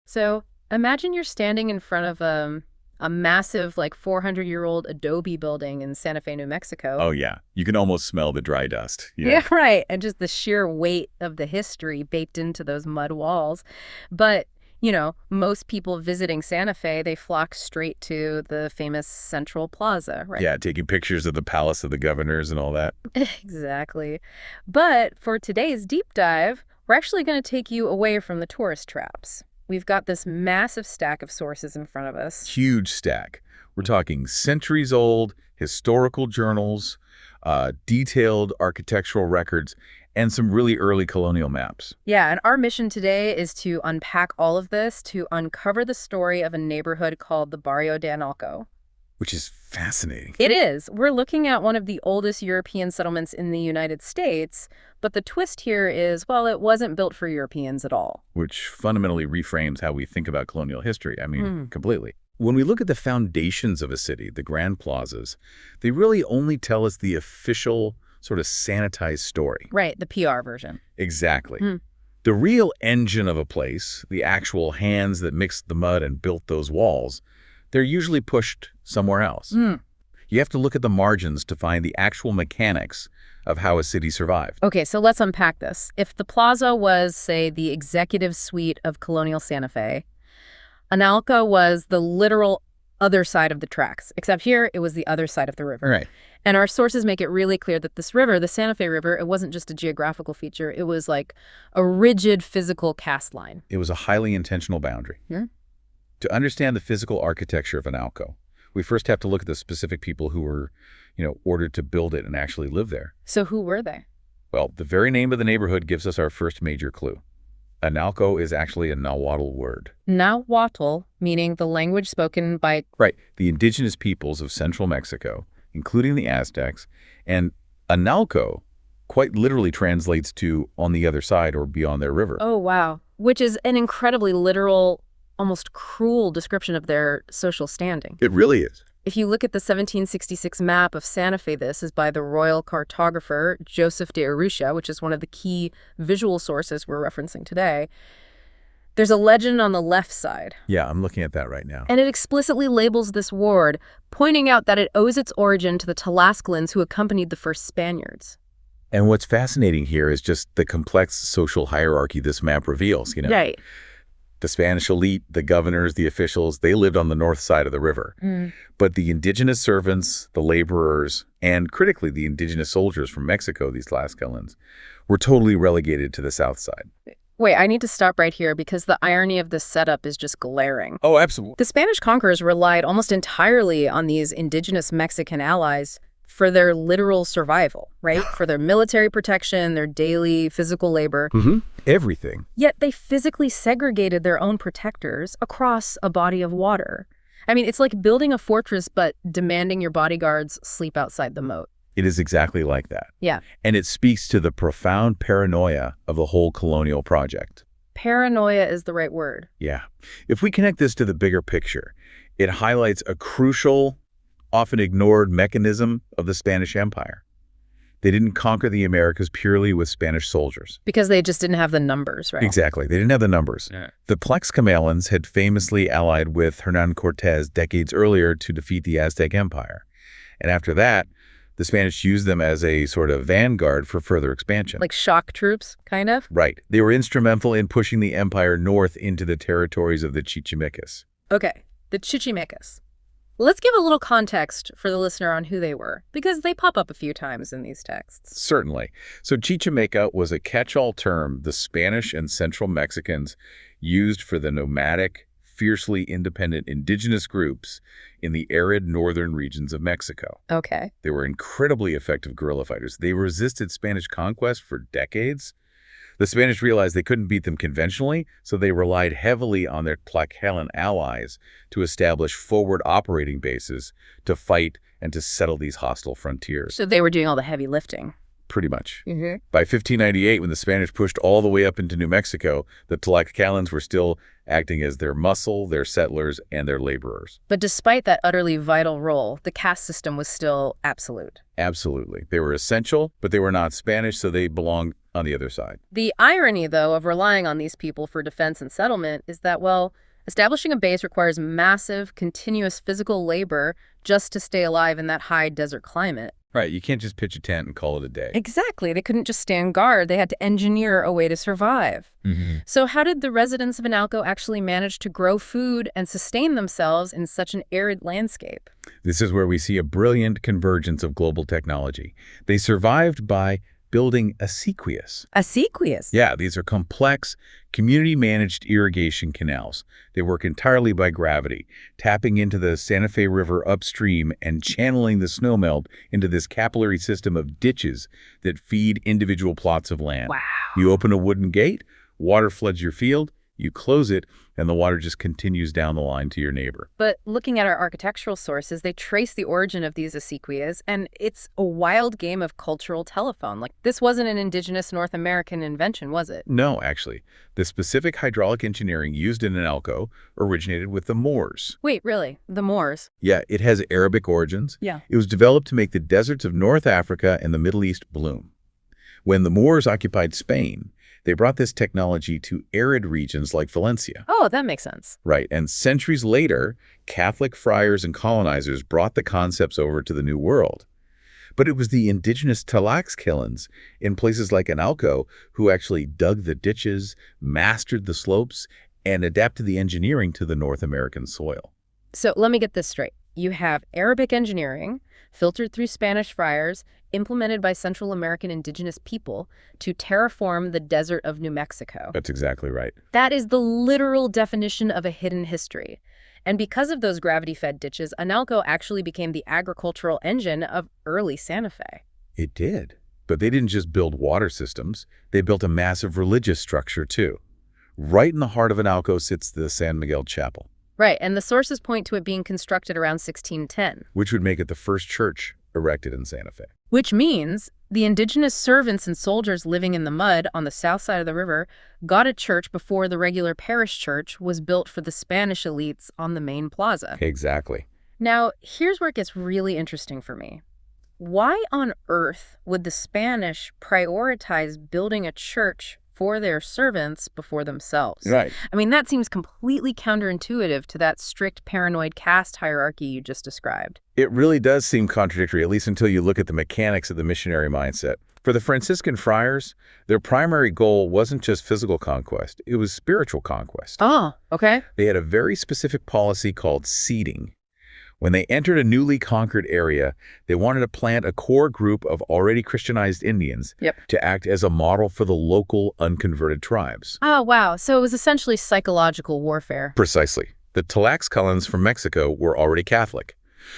So imagine you're standing in front of a massive, like 400-year-old adobe building in Santa Fe, New Mexico. Oh, yeah. You can almost smell the dry dust. Yeah, right. And just the sheer weight of the history baked into those mud walls. But, most people visiting Santa Fe, they flock straight to the famous Central Plaza, right? Yeah, taking pictures of the Palace of the Governors and all that. Exactly. But for today's deep dive, we're actually going to take you away from the tourist traps. We've got this massive stack of sources in front of us. Huge stack. We're talking centuries old, historical journals, detailed architectural records, and some really early colonial maps. Yeah, and our mission today is to unpack all of this, to uncover the story of a neighborhood called the Barrio de Analco. Which is fascinating. It is. We're looking at one of the oldest European settlements in the United States, but the twist here is, well, it wasn't built for Europeans at all. Which fundamentally reframes how we think about colonial history. I mean, completely. When we look at the foundations of a city, the grand plazas, they really only tell us the official sort of sanitized story. Right, the PR version. Exactly. The real engine of a place, the actual hands that mixed the mud and built those walls, they're usually pushed somewhere else. You have to look at the margins to find the actual mechanics of how a city survived. Okay, so let's unpack this. If the plaza was, say, the executive suite of colonial Santa Fe, Analco was the literal other side of the tracks, except here it was the other side of the river. Right. And our sources make it really clear that this river, the Santa Fe River, it wasn't just a geographical feature. It was like a rigid physical cast line. It was a highly intentional boundary. To understand the physical architecture of Analco, we first have to look at the specific people who were, ordered to build it and actually live there. So who were they? Well, the very name of the neighborhood gives us our first major clue. Analco is actually a Nahuatl word. Nahuatl, meaning the language spoken by... Right, the indigenous peoples of central Mexico, including the Aztecs, and Analco quite literally translates to on the other side or beyond their river. Oh, wow. Which is an incredibly literal, almost cruel description of their social standing. It really is. If you look at the 1766 map of Santa Fe, this is by the royal cartographer Joseph de Urrutia, which is one of the key visual sources we're referencing today. There's a legend on the left side. Yeah, I'm looking at that right now. And it explicitly labels this ward, pointing out that it owes its origin to the Tlaxcalans who accompanied the first Spaniards. And what's fascinating here is just the complex social hierarchy this map reveals, Right. The Spanish elite, the governors, the officials, they lived on the north side of the river. But the indigenous servants, the laborers, and critically the indigenous soldiers from Mexico, these Tlaxcalans, were totally relegated to the south side. Wait, I need to stop right here because the irony of this setup is just glaring. Oh, absolutely. The Spanish conquerors relied almost entirely on these indigenous Mexican allies for their literal survival, right? For their military protection, their daily physical labor. Everything. Yet they physically segregated their own protectors across a body of water. I mean, it's like building a fortress, but demanding your bodyguards sleep outside the moat. It is exactly like that. Yeah. And it speaks to the profound paranoia of the whole colonial project. Paranoia is the right word. Yeah. If we connect this to the bigger picture, it highlights a crucial, often ignored mechanism of the Spanish Empire. They didn't conquer the Americas purely with Spanish soldiers. Because they just didn't have the numbers, right? Exactly. They didn't have the numbers. Yeah. The Tlaxcalans had famously allied with Hernán Cortés decades earlier to defeat the Aztec Empire. And after that, the Spanish used them as a sort of vanguard for further expansion. Like shock troops, kind of? Right. They were instrumental in pushing the empire north into the territories of the Chichimecas. Okay, the Chichimecas. Let's give a little context for the listener on who they were, because they pop up a few times in these texts. Certainly. So Chichimeca was a catch-all term the Spanish and Central Mexicans used for the nomadic, fiercely independent indigenous groups in the arid northern regions of Mexico. Okay. They were incredibly effective guerrilla fighters. They resisted Spanish conquest for decades. The Spanish realized they couldn't beat them conventionally, so they relied heavily on their Tlaxcalan allies to establish forward operating bases to fight and to settle these hostile frontiers. So they were doing all the heavy lifting. Pretty much. By 1598, when the Spanish pushed all the way up into New Mexico, the Tlaxcalans were still acting as their muscle, their settlers, and their laborers. But despite that utterly vital role, the caste system was still absolute. Absolutely. They were essential, but they were not Spanish, so they belonged on the other side. The irony, though, of relying on these people for defense and settlement is that, well, establishing a base requires massive, continuous physical labor just to stay alive in that high desert climate. Right, you can't just pitch a tent and call it a day. Exactly. They couldn't just stand guard. They had to engineer a way to survive. So how did the residents of Analco actually manage to grow food and sustain themselves in such an arid landscape? This is where we see a brilliant convergence of global technology. They survived by building acequias. Acequias? Yeah, these are complex, community-managed irrigation canals. They work entirely by gravity, tapping into the Santa Fe River upstream and channeling the snowmelt into this capillary system of ditches that feed individual plots of land. Wow. You open a wooden gate, water floods your field, you close it, and the water just continues down the line to your neighbor. But looking at our architectural sources, they trace the origin of these acequias, and it's a wild game of cultural telephone. Like, this wasn't an indigenous North American invention, was it? No, actually. The specific hydraulic engineering used in Analco originated with the Moors. Wait, really? The Moors? Yeah, it has Arabic origins. Yeah. It was developed to make the deserts of North Africa and the Middle East bloom. When the Moors occupied Spain, they brought this technology to arid regions like Valencia. Oh, that makes sense. Right, and centuries later, Catholic friars and colonizers brought the concepts over to the New World. But it was the indigenous Tlaxcalans in places like Analco who actually dug the ditches, mastered the slopes, and adapted the engineering to the North American soil. So let me get this straight. You have Arabic engineering, filtered through Spanish friars, implemented by Central American indigenous people to terraform the desert of New Mexico. That's exactly right. That is the literal definition of a hidden history. And because of those gravity-fed ditches, Analco actually became the agricultural engine of early Santa Fe. It did. But they didn't just build water systems. They built a massive religious structure, too. Right in the heart of Analco sits the San Miguel Chapel. Right, and the sources point to it being constructed around 1610. Which would make it the first church erected in Santa Fe. Which means the indigenous servants and soldiers living in the mud on the south side of the river got a church before the regular parish church was built for the Spanish elites on the main plaza. Exactly. Now, here's where it gets really interesting for me. Why on earth would the Spanish prioritize building a church for their servants before themselves? Right. I mean, that seems completely counterintuitive to that strict paranoid caste hierarchy you just described. It really does seem contradictory, at least until you look at the mechanics of the missionary mindset. For the Franciscan friars, their primary goal wasn't just physical conquest, it was spiritual conquest. Oh, okay. They had a very specific policy called seeding. When they entered a newly conquered area, they wanted to plant a core group of already Christianized Indians to act as a model for the local unconverted tribes. Oh, wow. So it was essentially psychological warfare. Precisely. The Tlaxcalans from Mexico were already Catholic.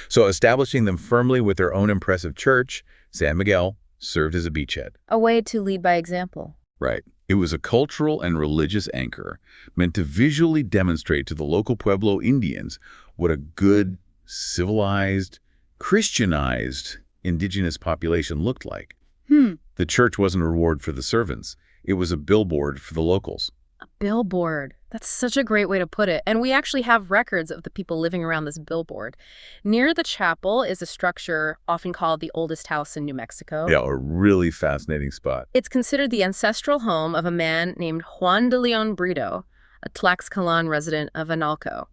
So establishing them firmly with their own impressive church, San Miguel, served as a beachhead. A way to lead by example. Right. It was a cultural and religious anchor meant to visually demonstrate to the local Pueblo Indians what a good, civilized, Christianized indigenous population looked like. The church wasn't a reward for the servants. It was a billboard for the locals. A billboard. That's such a great way to put it. And we actually have records of the people living around this billboard. Near the chapel is a structure often called the oldest house in New Mexico. Yeah, a really fascinating spot. It's considered the ancestral home of a man named Juan de Leon Brito, a Tlaxcalan resident of Analco.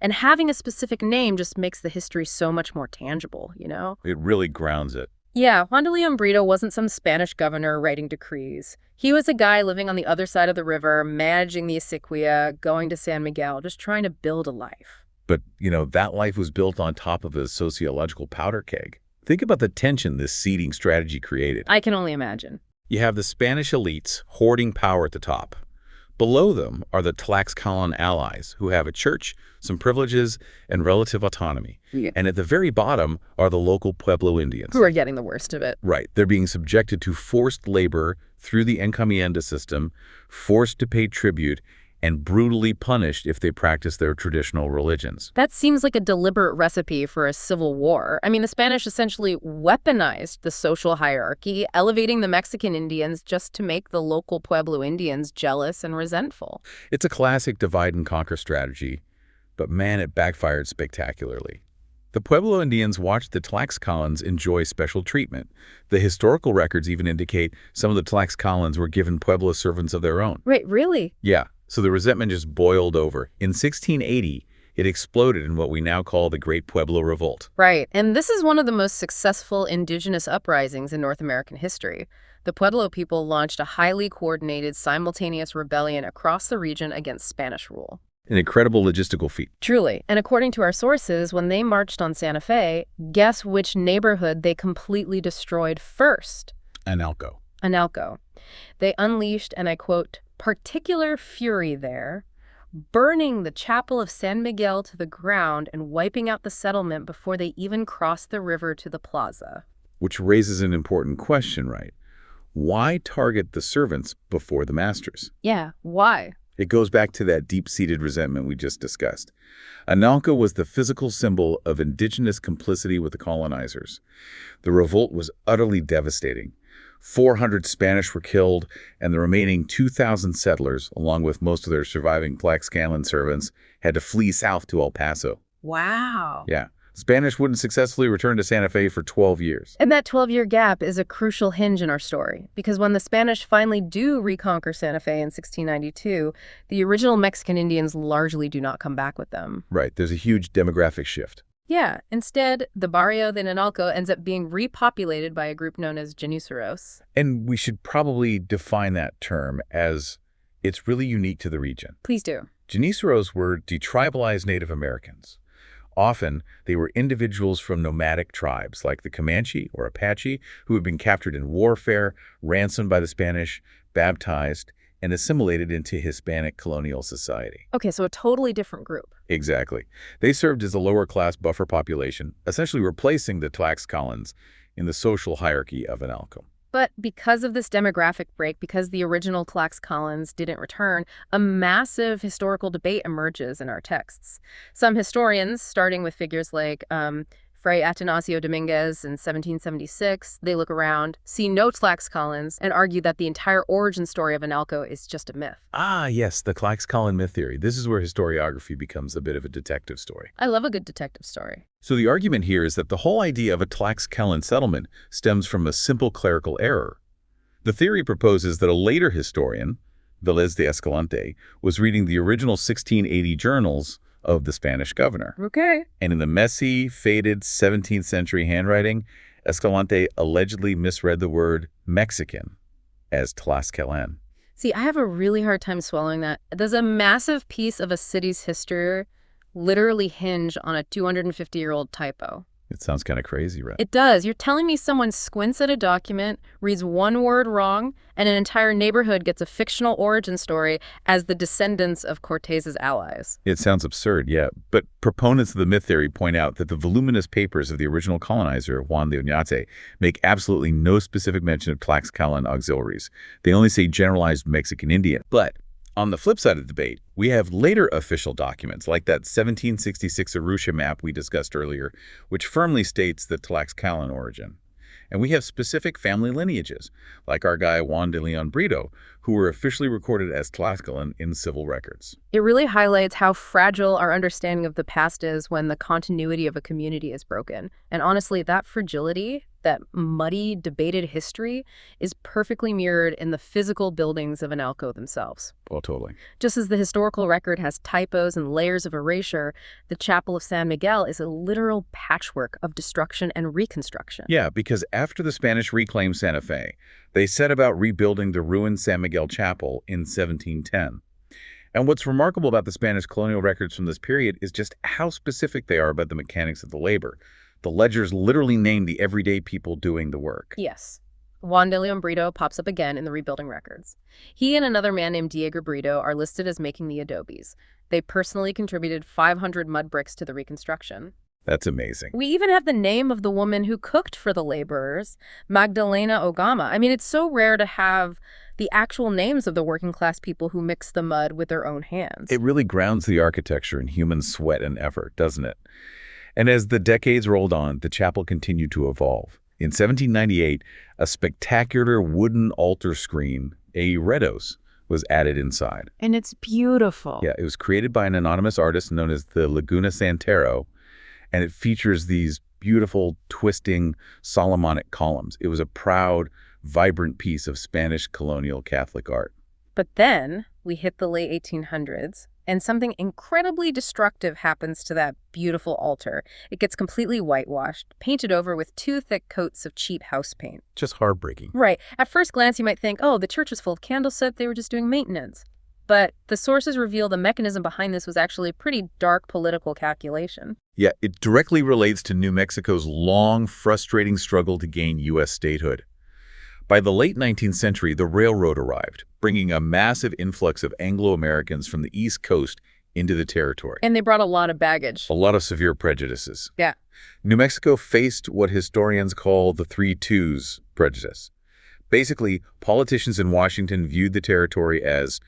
And having a specific name just makes the history so much more tangible, you know? It really grounds it. Yeah, Juan de Leon Brito wasn't some Spanish governor writing decrees. He was a guy living on the other side of the river, managing the acequia, going to San Miguel, just trying to build a life. But, you know, that life was built on top of a sociological powder keg. Think about the tension this seeding strategy created. I can only imagine. You have the Spanish elites hoarding power at the top. Below them are the Tlaxcalan allies, who have a church, some privileges, and relative autonomy. Yeah. And at the very bottom are the local Pueblo Indians. Who are getting the worst of it. Right. They're being subjected to forced labor through the encomienda system, forced to pay tribute, and brutally punished if they practice their traditional religions. That seems like a deliberate recipe for a civil war. I mean, the Spanish essentially weaponized the social hierarchy, elevating the Mexican Indians just to make the local Pueblo Indians jealous and resentful. It's a classic divide and conquer strategy, but man, it backfired spectacularly. The Pueblo Indians watched the Tlaxcalans enjoy special treatment. The historical records even indicate some of the Tlaxcalans were given Pueblo servants of their own. Wait, really? Yeah, so the resentment just boiled over. In 1680, it exploded in what we now call the Great Pueblo Revolt. Right, and this is one of the most successful indigenous uprisings in North American history. The Pueblo people launched a highly coordinated, simultaneous rebellion across the region against Spanish rule. An incredible logistical feat. Truly. And according to our sources, when they marched on Santa Fe, guess which neighborhood they completely destroyed first? Analco. Analco. They unleashed, and I quote, particular fury there, burning the chapel of San Miguel to the ground and wiping out the settlement before they even crossed the river to the Plaza. Which raises an important question, right? Why target the servants before the masters? Yeah, why? It goes back to that deep-seated resentment we just discussed. Analco was the physical symbol of indigenous complicity with the colonizers. The revolt was utterly devastating. 400 Spanish were killed, and the remaining 2,000 settlers, along with most of their surviving Tlaxcalan servants, had to flee south to El Paso. Wow. Yeah. Spanish wouldn't successfully return to Santa Fe for 12 years. And that 12-year gap is a crucial hinge in our story, because when the Spanish finally do reconquer Santa Fe in 1692, the original Mexican Indians largely do not come back with them. Right, there's a huge demographic shift. Yeah, instead, the Barrio de Analco ends up being repopulated by a group known as Janízaros. And we should probably define that term as it's really unique to the region. Please do. Janízaros were detribalized Native Americans. Often, they were individuals from nomadic tribes like the Comanche or Apache who had been captured in warfare, ransomed by the Spanish, baptized, and assimilated into Hispanic colonial society. Okay, so a totally different group. Exactly. They served as a lower-class buffer population, essentially replacing the Tlaxcalans in the social hierarchy of Analco. But because of this demographic break, because the original Tlaxcalans didn't return, a massive historical debate emerges in our texts. Some historians, starting with figures like Fray Atanasio Dominguez in 1776, they look around, see no Tlaxcalans, and argue that the entire origin story of Analco is just a myth. Ah, yes, the Tlaxcalan myth theory. This is where historiography becomes a bit of a detective story. I love a good detective story. So the argument here is that the whole idea of a Tlaxcalan settlement stems from a simple clerical error. The theory proposes that a later historian, Velez de Escalante, was reading the original 1680 journals of the Spanish governor. Okay. And in the messy, faded 17th century handwriting, Escalante allegedly misread the word Mexican as Tlaxcalan. See, I have a really hard time swallowing that. Does a massive piece of a city's history literally hinge on a 250-year-old typo? It sounds kind of crazy, right? It does. You're telling me someone squints at a document, reads one word wrong, and an entire neighborhood gets a fictional origin story as the descendants of Cortez's allies. It sounds absurd, yeah. But proponents of the myth theory point out that the voluminous papers of the original colonizer, Juan de Oñate, make absolutely no specific mention of Tlaxcalan auxiliaries. They only say generalized Mexican Indian. But on the flip side of the debate, we have later official documents, like that 1766 Arusha map we discussed earlier, which firmly states the Tlaxcalan origin. And we have specific family lineages, like our guy Juan de Leon Brito, who were officially recorded as Tlaxcalan in civil records. It really highlights how fragile our understanding of the past is when the continuity of a community is broken. And honestly, that fragility, that muddy, debated history, is perfectly mirrored in the physical buildings of Analco themselves. Well, totally. Just as the historical record has typos and layers of erasure, the Chapel of San Miguel is a literal patchwork of destruction and reconstruction. Yeah, because after the Spanish reclaimed Santa Fe, they set about rebuilding the ruined San Miguel Chapel in 1710. And what's remarkable about the Spanish colonial records from this period is just how specific they are about the mechanics of the labor. The ledgers literally name the everyday people doing the work. Yes. Juan de Leon Brito pops up again in the rebuilding records. He and another man named Diego Brito are listed as making the adobes. They personally contributed 500 mud bricks to the reconstruction. That's amazing. We even have the name of the woman who cooked for the laborers, Magdalena Ogama. I mean, it's so rare to have the actual names of the working class people who mix the mud with their own hands. It really grounds the architecture in human sweat and effort, doesn't it? And as the decades rolled on, the chapel continued to evolve. In 1798, a spectacular wooden altar screen, a redos, was added inside. And it's beautiful. Yeah, it was created by an anonymous artist known as the Laguna Santero, and it features these beautiful, twisting Solomonic columns. It was a proud, vibrant piece of Spanish colonial Catholic art. But then we hit the late 1800s, and something incredibly destructive happens to that beautiful altar. It gets completely whitewashed, painted over with 2 thick coats of cheap house paint. Just heartbreaking. Right. At first glance, you might think, oh, the church was full of candle soot, they were just doing maintenance. But the sources reveal the mechanism behind this was actually a pretty dark political calculation. Yeah, it directly relates to New Mexico's long, frustrating struggle to gain U.S. statehood. By the late 19th century, the railroad arrived, bringing a massive influx of Anglo-Americans from the East Coast into the territory. And they brought a lot of baggage. A lot of severe prejudices. Yeah. New Mexico faced what historians call the 3 2s prejudice. Basically, politicians in Washington viewed the territory as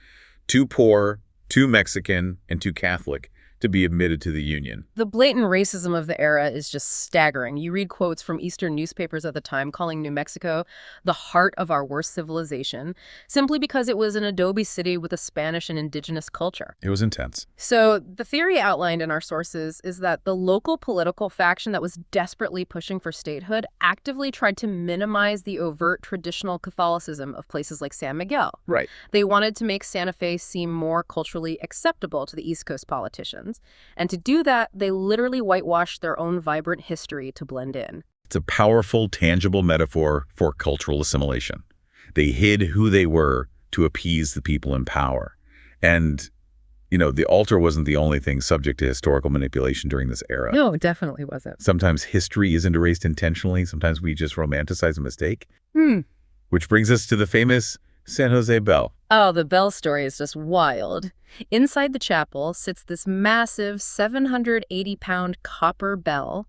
too poor, too Mexican, and too Catholic to be admitted to the Union. The blatant racism of the era is just staggering. You read quotes from Eastern newspapers at the time calling New Mexico the heart of our worst civilization, simply because it was an adobe city with a Spanish and indigenous culture. It was intense. So the theory outlined in our sources is that the local political faction that was desperately pushing for statehood actively tried to minimize the overt traditional Catholicism of places like San Miguel. Right. They wanted to make Santa Fe seem more culturally acceptable to the East Coast politicians. And to do that, they literally whitewashed their own vibrant history to blend in. It's a powerful, tangible metaphor for cultural assimilation. They hid who they were to appease the people in power. And, the altar wasn't the only thing subject to historical manipulation during this era. No, it definitely wasn't. Sometimes history isn't erased intentionally. Sometimes we just romanticize a mistake. Which brings us to the famous San Jose bell. Oh, the bell story is just wild. Inside the chapel sits this massive 780-pound copper bell,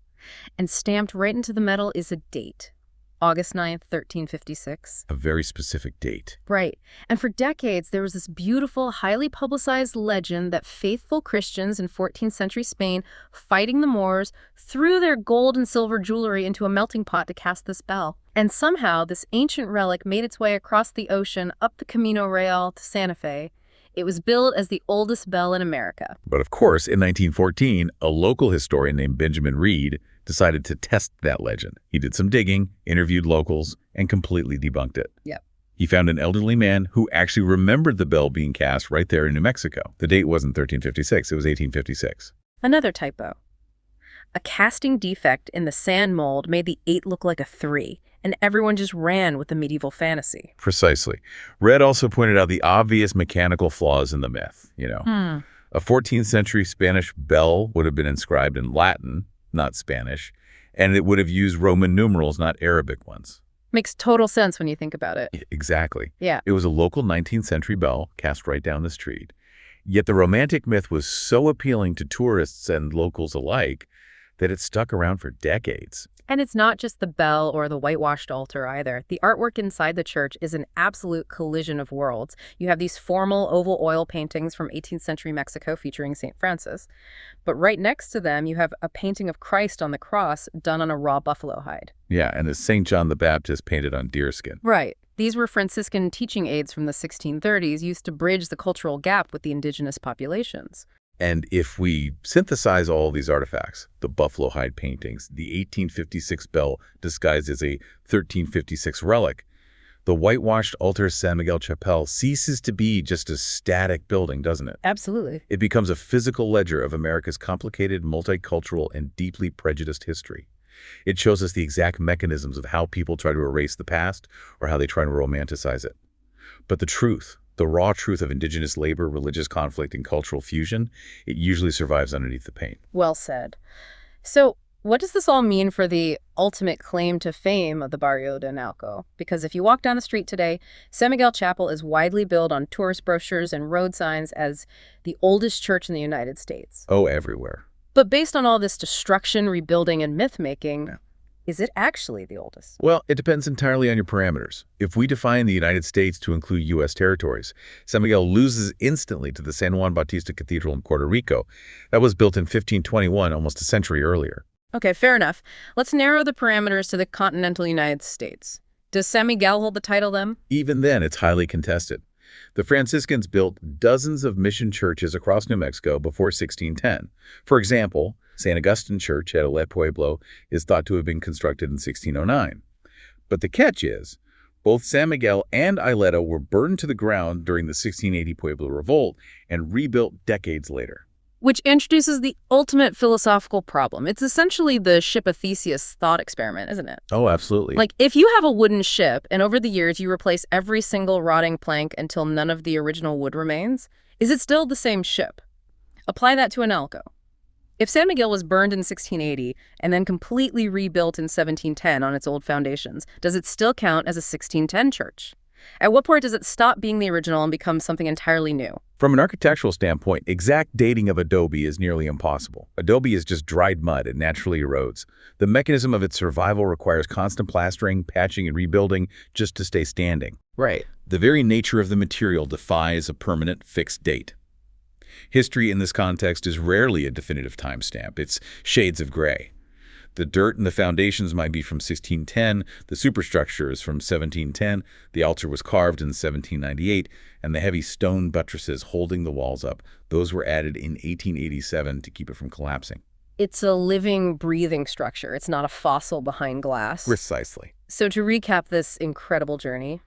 and stamped right into the metal is a date, August 9th, 1356. A very specific date. Right. And for decades, there was this beautiful, highly publicized legend that faithful Christians in 14th century Spain fighting the Moors threw their gold and silver jewelry into a melting pot to cast this bell. And somehow, this ancient relic made its way across the ocean up the Camino Real to Santa Fe. It was billed as the oldest bell in America. But of course, in 1914, a local historian named Benjamin Reed decided to test that legend. He did some digging, interviewed locals, and completely debunked it. Yep. He found an elderly man who actually remembered the bell being cast right there in New Mexico. The date wasn't 1356, it was 1856. Another typo. A casting defect in the sand mold made the 8 look like a 3, and everyone just ran with the medieval fantasy. Precisely. Red also pointed out the obvious mechanical flaws in the myth, A 14th century Spanish bell would have been inscribed in Latin, not Spanish, and it would have used Roman numerals, not Arabic ones. Makes total sense when you think about it. Exactly. Yeah. It was a local 19th century bell cast right down the street. Yet the romantic myth was so appealing to tourists and locals alike that it stuck around for decades. And it's not just the bell or the whitewashed altar either. The artwork inside the church is an absolute collision of worlds. You have these formal oval oil paintings from 18th century Mexico featuring St. Francis. But right next to them, you have a painting of Christ on the cross done on a raw buffalo hide. Yeah, and the St. John the Baptist painted on deerskin. Right. These were Franciscan teaching aids from the 1630s used to bridge the cultural gap with the indigenous populations. And if we synthesize all these artifacts, the buffalo hide paintings, the 1856 bell disguised as a 1356 relic, the whitewashed altar San Miguel Chapel ceases to be just a static building, doesn't it? Absolutely. It becomes a physical ledger of America's complicated, multicultural, and deeply prejudiced history. It shows us the exact mechanisms of how people try to erase the past or how they try to romanticize it. But the truth, the raw truth of indigenous labor, religious conflict, and cultural fusion, it usually survives underneath the paint. Well said. So what does this all mean for the ultimate claim to fame of the Barrio de Analco? Because if you walk down the street today, San Miguel Chapel is widely billed on tourist brochures and road signs as the oldest church in the United States. Oh, everywhere. But based on all this destruction, rebuilding, and myth-making, is it actually the oldest? Well, it depends entirely on your parameters. If we define the United States to include U.S. territories, San Miguel loses instantly to the San Juan Bautista Cathedral in Puerto Rico. That was built in 1521, almost a century earlier. Okay, fair enough. Let's narrow the parameters to the continental United States. Does San Miguel hold the title then? Even then, it's highly contested. The Franciscans built dozens of mission churches across New Mexico before 1610. For example, St. Augustine Church at El Pueblo is thought to have been constructed in 1609. But the catch is, both San Miguel and Isleta were burned to the ground during the 1680 Pueblo Revolt and rebuilt decades later. Which introduces the ultimate philosophical problem. It's essentially the ship of Theseus thought experiment, isn't it? Oh, absolutely. Like, if you have a wooden ship, and over the years you replace every single rotting plank until none of the original wood remains, is it still the same ship? Apply that to Analco. If San Miguel was burned in 1680 and then completely rebuilt in 1710 on its old foundations, does it still count as a 1610 church? At what point does it stop being the original and become something entirely new? From an architectural standpoint, exact dating of adobe is nearly impossible. Adobe is just dried mud and naturally erodes. The mechanism of its survival requires constant plastering, patching, and rebuilding just to stay standing. Right. The very nature of the material defies a permanent, fixed date. History in this context is rarely a definitive timestamp. It's shades of gray. The dirt and the foundations might be from 1610, the superstructure is from 1710, the altar was carved in 1798, and the heavy stone buttresses holding the walls up, those were added in 1887 to keep it from collapsing. It's a living, breathing structure. It's not a fossil behind glass. Precisely. So to recap this incredible journey,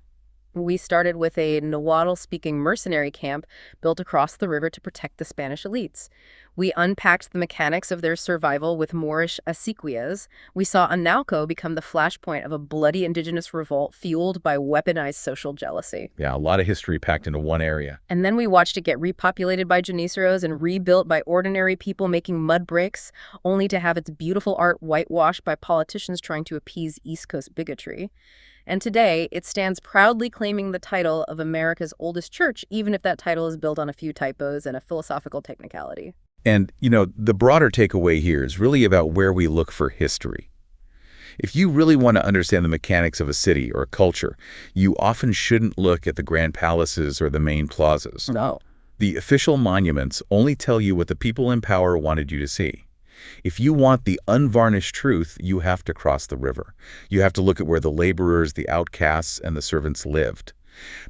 we started with a Nahuatl-speaking mercenary camp built across the river to protect the Spanish elites. We unpacked the mechanics of their survival with Moorish acequias. We saw Analco become the flashpoint of a bloody indigenous revolt fueled by weaponized social jealousy. Yeah, a lot of history packed into one area. And then we watched it get repopulated by Janízaros and rebuilt by ordinary people making mud bricks, only to have its beautiful art whitewashed by politicians trying to appease East Coast bigotry. And today, it stands proudly claiming the title of America's oldest church, even if that title is built on a few typos and a philosophical technicality. And, the broader takeaway here is really about where we look for history. If you really want to understand the mechanics of a city or a culture, you often shouldn't look at the grand palaces or the main plazas. No. The official monuments only tell you what the people in power wanted you to see. If you want the unvarnished truth, you have to cross the river. You have to look at where the laborers, the outcasts, and the servants lived.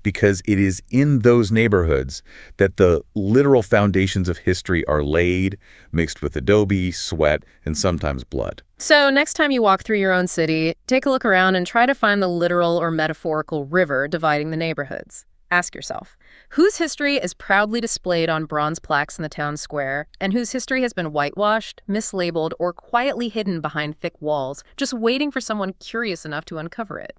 Because it is in those neighborhoods that the literal foundations of history are laid, mixed with adobe, sweat, and sometimes blood. So next time you walk through your own city, take a look around and try to find the literal or metaphorical river dividing the neighborhoods. Ask yourself, whose history is proudly displayed on bronze plaques in the town square, and whose history has been whitewashed, mislabeled, or quietly hidden behind thick walls, just waiting for someone curious enough to uncover it?